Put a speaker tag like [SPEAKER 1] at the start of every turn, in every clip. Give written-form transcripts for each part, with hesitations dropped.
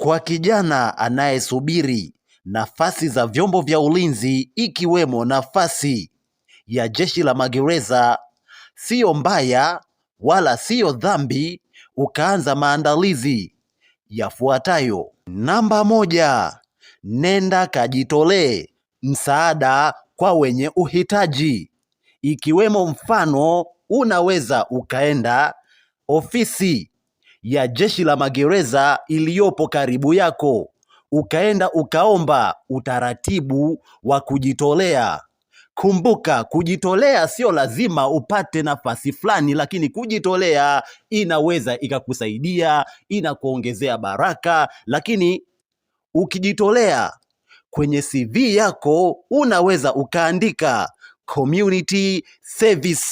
[SPEAKER 1] Kwa kijana anayesubiri nafasi za vyombo vya ulinzi ikiwemo nafasi ya Jeshi la Magereza, sio mbaya wala sio dhambi ukaanza maandalizi yafuatayo. Namba 1, nenda kajitolee msaada kwa wenye uhitaji, ikiwemo mfano unaweza ukaenda ofisi ya Jeshi la Magereza iliyopo karibu yako, ukaenda ukaomba utaratibu wa kujitolea. Kumbuka, kujitolea sio lazima upate nafasi fulani, lakini kujitolea inaweza ikakusaidia, inakuongezea baraka. Lakini ukijitolea kwenye CV yako unaweza ukaandika community service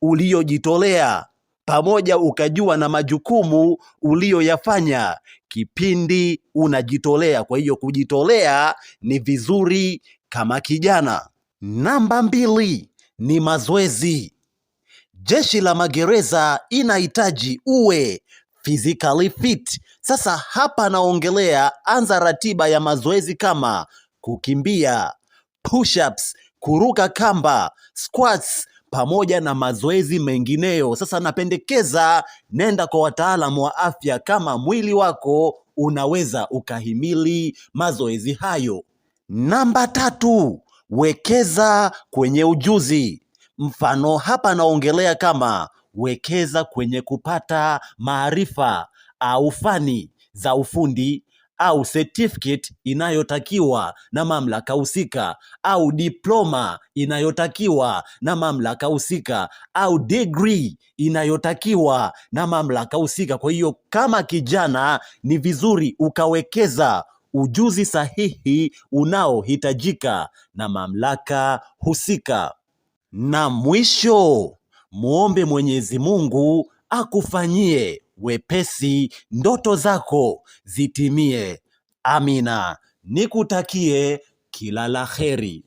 [SPEAKER 1] uliyojitolea, pamoja ukajua na majukumu uliyoyafanya kipindi unajitolea. Kwa hiyo kujitolea ni vizuri kama kijana. Namba 2 ni mazoezi. Jeshi la Magereza inahitaji uwe physically fit. Sasa hapa naongelea, anza ratiba ya mazoezi kama kukimbia, push-ups, kuruka kamba, squats pamoja na mazoezi mengineyo. Sasa napendekeza nenda kwa wataalamu wa afya kama mwili wako unaweza ukahimili mazoezi hayo. Namba 3, wekeza kwenye ujuzi. Mfano hapa naongelea kama wekeza kwenye kupata maarifa au fani za ufundi au certificate inayotakiwa na mamlaka husika, au diploma inayotakiwa na mamlaka husika, au degree inayotakiwa na mamlaka husika. Kwa hiyo kama kijana ni vizuri ukawekeza ujuzi sahihi unaohitajika na mamlaka husika. Na mwisho, muombe Mwenyezi Mungu akufanyie wepesi ndoto zako zitimie. Amina. Nikutakie kila la kheri.